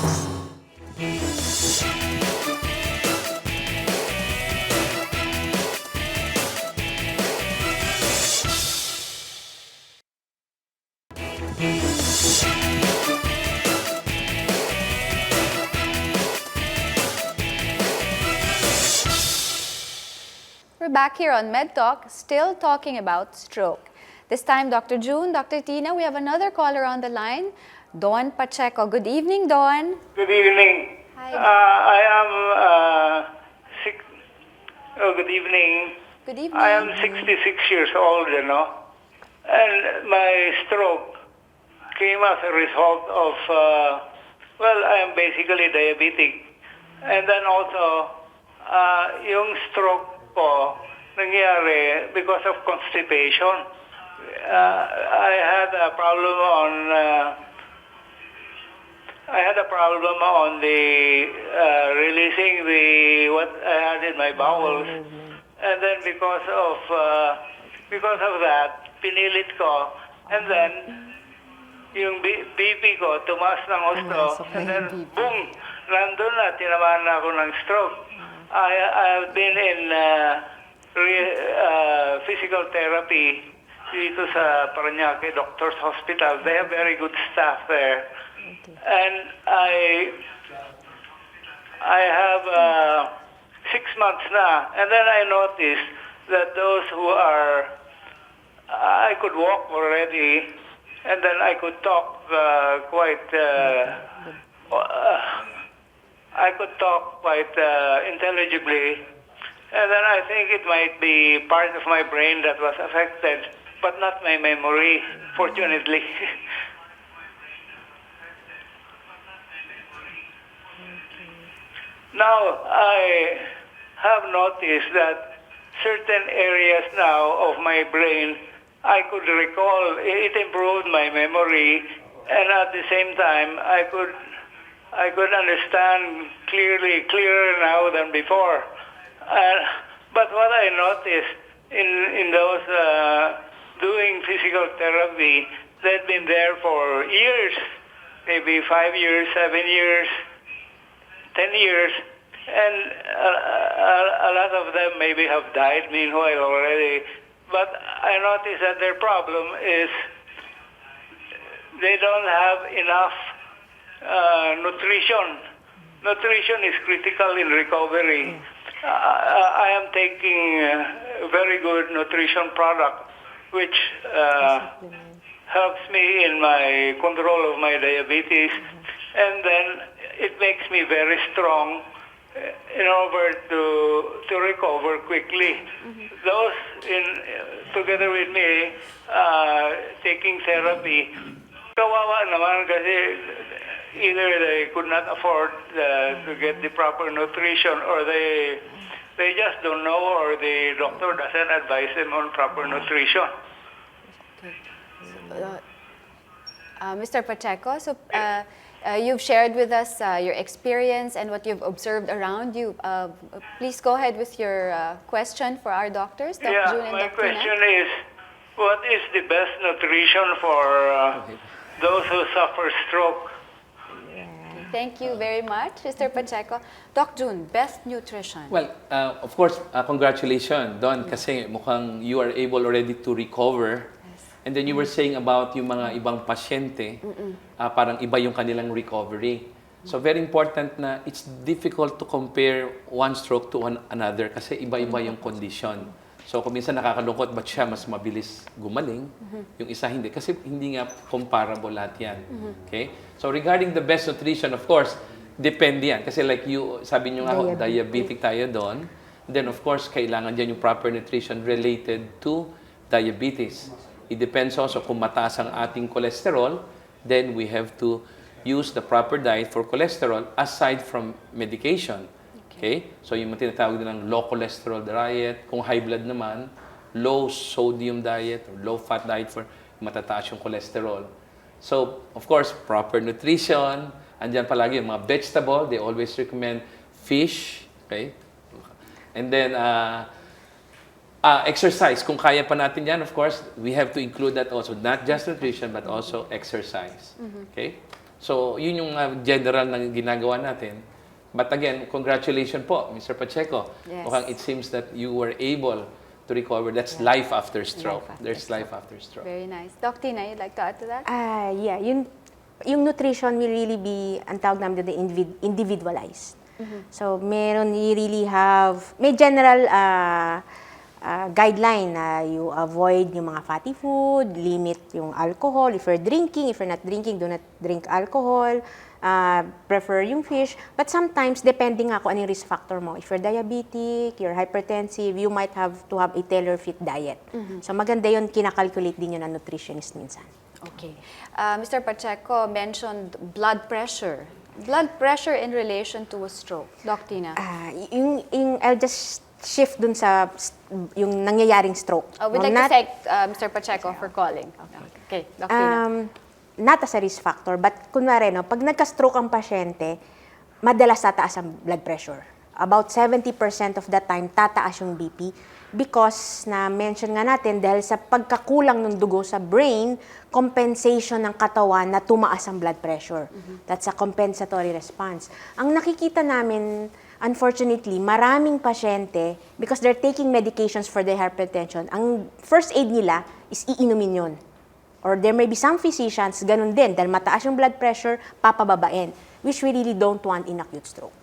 We're back here on MedTalk, still talking about stroke. This time, Dr. June, Dr. Tina, we have another caller on the line, Don Pacheco. Good evening, Don. Good evening. Hi. Good evening. Good evening. I am 66 years old, and my stroke came as a result of, I am basically diabetic. And then also, yung stroke ko nangyari because of constipation. I had a problem on the releasing what I had in my bowels, and then because of that, pinilit ko, and then yung BP ko tumaas ng husto, and then boom, nandun na, tinamaan na ako ng stroke. I have been in physical therapy dito sa Parañaque Doctors Hospital. They have very good staff there. And I have 6 months na. And then I noticed that those who are, I could walk already, and then I could talk quite intelligibly. And then I think it might be part of my brain that was affected, but not my memory, fortunately. Now, I have noticed that certain areas now of my brain, I could recall, it improved my memory, and at the same time, I could understand clearer now than before. But what I noticed in those doing physical therapy, they've been there for years, maybe 5 years, 7 years, 10 years, and a lot of them maybe have died meanwhile already. But I noticed that their problem is they don't have enough nutrition. Nutrition is critical in recovery. I am taking a very good nutrition product, which helps me in my control of my diabetes, and then it makes me very strong in order to recover quickly. Those together with me taking therapy, kawawa naman kasi either they could not afford to get the proper nutrition, or they just don't know, or the doctor doesn't advise them on proper nutrition. Mr. Pacheco, so you've shared with us your experience and what you've observed around you. Please go ahead with your question for our doctors, Dr. June and My Dr. question Net. is, what is the best nutrition for those who suffer stroke? Thank you very much, Mr. Pacheco. Doc June, best nutrition. Well, of course, congratulations, Don, kasi mukhang you are able already to recover. And then you were saying about yung mga ibang pasyente, parang iba yung kanilang recovery. So very important na it's difficult to compare one stroke to another kasi iba-iba yung condition. So kung minsan nakakalungkot, ba't siya mas mabilis gumaling? Yung isa hindi. Kasi hindi nga comparable lahat yan. Okay? So regarding the best nutrition, of course, depende yan. Kasi like you, sabi nyo nga, diabetic tayo doon. Then of course, kailangan dyan yung proper nutrition related to diabetes. It depends also kung mataas ang ating cholesterol, then we have to use the proper diet for cholesterol aside from medication. Okay? So yung tinatawag din ng low cholesterol diet. Kung high blood naman, low sodium diet or low fat diet for matataas yung cholesterol. So, of course, proper nutrition. Andyan palagi yung mga vegetable. They always recommend fish. Okay? And then, exercise. Kung kaya pa natin yan, of course, we have to include that also. Not just nutrition, but also exercise. Okay? So, yun yung general na ginagawa natin. But again, congratulations po, Mr. Pacheco. Yes. Mukhang it seems that you were able to recover. That's life after stroke. There's life after stroke. Very nice. Doc Tina, you'd like to add to that? Yeah, yung nutrition will really be, ang tawag namin doon, individualized. So, meron, you really have, may general guideline na you avoid yung mga fatty food, limit yung alcohol. If you're drinking, if you're not drinking, do not drink alcohol. Prefer yung fish. But sometimes, depending nga kung ano yung risk factor mo. If you're diabetic, you're hypertensive, you might have to have a tailor-fit diet. So maganda yun, kinakalculate din yun ng nutritionist minsan. Okay. Mr. Pacheco mentioned blood pressure. Blood pressure in relation to a stroke. Doc Tina. I'll just shift dun sa yung nangyayaring stroke. We'd like to thank Mr. Pacheco for calling. Okay, Doc Tina. Not as a risk factor, but kunwari, no, pag nagka-stroke ang pasyente, madalas tataas ang blood pressure. About 70% of the time, tataas yung BP because na-mention nga natin, dahil sa pagkakulang ng dugo sa brain, compensation ng katawan na tumaas ang blood pressure. That's a compensatory response. Ang nakikita namin, unfortunately, maraming pasyente, because they're taking medications for their hypertension, ang first aid nila is iinumin yun. Or there may be some physicians, ganun din, dahil mataas yung blood pressure, papababain, which we really don't want in acute stroke.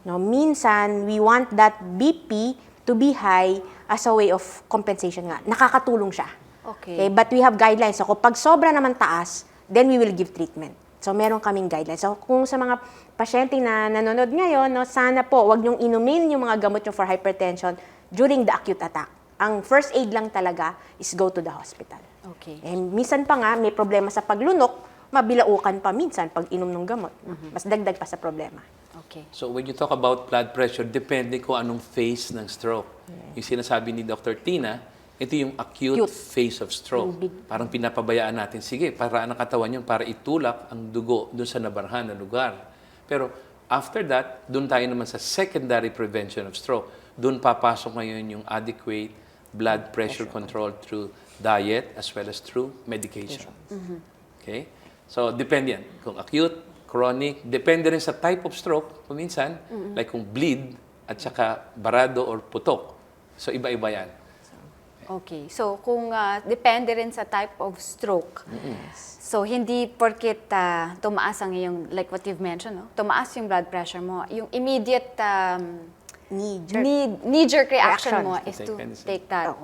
No, minsan, we want that BP to be high as a way of compensation nga. Nakakatulong siya. Okay. But we have guidelines. So, kung pag sobra naman taas, then we will give treatment. So, meron kaming guidelines. So, kung sa mga pasyente na nanonood ngayon, no, sana po, wag niyong inumin yung mga gamot nyo for hypertension during the acute attack. Ang first aid lang talaga is go to the hospital. Okay. Minsan pa nga, may problema sa paglunok, mabilaukan pa minsan pag inom ng gamot. Mas dagdag pa sa problema. Okay. So when you talk about blood pressure, depende kung anong phase ng stroke. Yung sinasabi ni Dr. Tina, ito yung acute phase of stroke. Parang pinapabayaan natin, sige, paraan ng katawan yun para itulak ang dugo dun sa nabarhan na lugar. Pero after that, dun tayo naman sa secondary prevention of stroke. Dun papasok ngayon yung adequate blood pressure control through diet as well as through medication. Okay? So, depende yan. Kung acute, chronic, depende rin sa type of stroke, kuminsan, like kung bleed at saka barado or putok. So, iba-iba yan. Okay. So, kung depende rin sa type of stroke. So, hindi porket tumaas ang iyong, like what you've mentioned, no? Tumaas yung blood pressure mo, yung immediate knee-jerk reaction mo is to take that.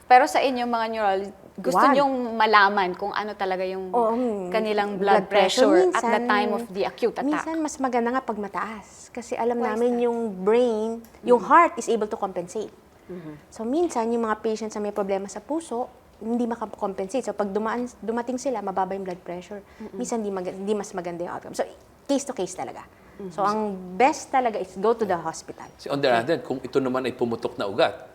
Pero sa inyo, mga neurologist, gusto nyong malaman kung ano talaga yung kanilang blood pressure at the time of the acute attack. Minsan, mas maganda nga pag mataas. Kasi alam namin yung brain, yung heart is able to compensate. So, minsan, yung mga patients na may problema sa puso, hindi makakompensate. So, pag dumating sila, mababa yung blood pressure. Minsan, hindi mas maganda yung outcome. So, case to case talaga. So, ang best talaga is go to the hospital. So, on the other hand, kung ito naman ay pumutok na ugat,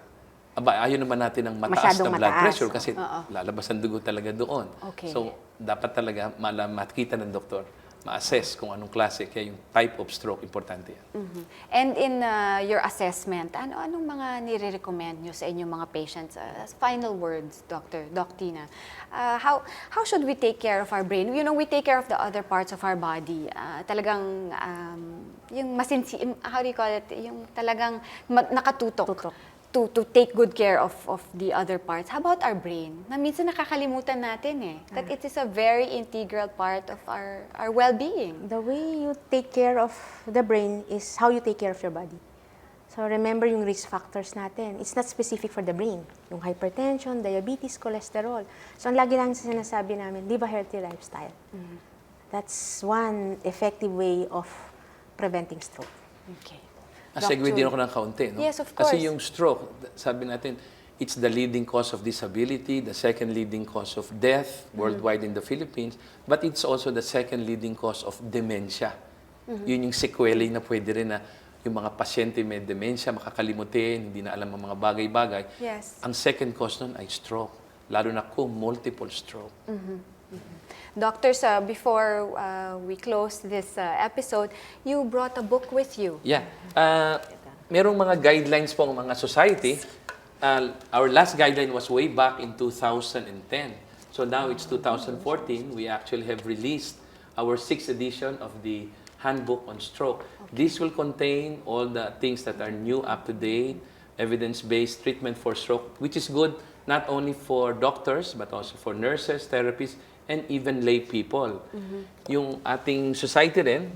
ayaw naman natin ng mataas Masyadong na blood mataas. pressure kasi lalabas ang dugo talaga doon. Okay. So, dapat talaga makita ng doktor, ma-assess kung anong klase, kaya yung type of stroke, importante yan. And in your assessment, anong mga nire-recommend nyo sa inyong mga patients? As final words, Doc Tina, how should we take care of our brain? You know, we take care of the other parts of our body. Talagang, yung how do you call it? Yung talagang nakatutok. To take good care of the other parts. How about our brain? Na minsan nakakalimutan natin that it is a very integral part of our well-being. The way you take care of the brain is how you take care of your body. So remember yung risk factors natin. It's not specific for the brain. Yung hypertension, diabetes, cholesterol. So ang lagi lang sinasabi namin, live a healthy lifestyle. That's one effective way of preventing stroke. Okay. Segue din ako ng kaunti, no? Yes, of course. Kasi yung stroke, sabi natin, it's the leading cause of disability, the second leading cause of death worldwide in the Philippines, but it's also the second leading cause of dementia. Yun yung sequelae na pwede rin na yung mga pasyente may dementia, makakalimutin, hindi na alam ang mga bagay-bagay. Yes. Ang second cause nun ay stroke, lalo na kung multiple stroke. Doctors, before we close this episode, you brought a book with you. Yeah. Merong mga guidelines po ang mga society. Our last guideline was way back in 2010. So now it's 2014. We actually have released our 6th edition of the Handbook on Stroke. This will contain all the things that are new, up-to-date, evidence-based treatment for stroke, which is good not only for doctors, but also for nurses, therapists, and even lay people. Yung ating society rin,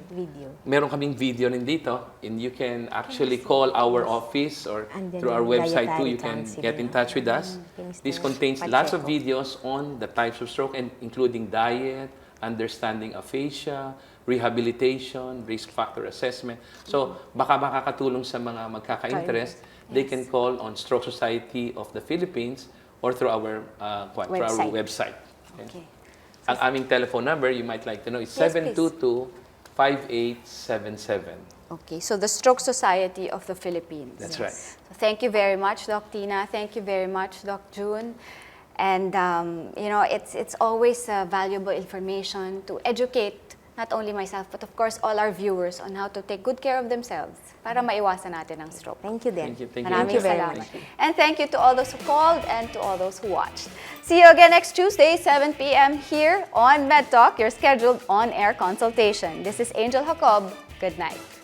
meron kaming video rin dito, and you can actually call our office or through our website too, you can get in touch with us. This contains lots of videos on the types of stroke, and including diet, understanding aphasia, rehabilitation, risk factor assessment. So, baka makakatulong sa mga magkaka-interest, they can call on Stroke Society of the Philippines or through our website. Okay. Ang aming telephone number, you might like to know, is 722-5877. Okay, so the Stroke Society of the Philippines. That's right. So thank you very much, Doc Tina. Thank you very much, Doc June. And, you know, it's always valuable information to educate not only myself, but of course all our viewers on how to take good care of themselves para maiwasan natin ang stroke. Thank you din. Thank you. Maraming salamat. And thank you to all those who called and to all those who watched. See you again next Tuesday, 7 p.m. here on MedTalk, your scheduled on-air consultation. This is Angel Jacob. Good night.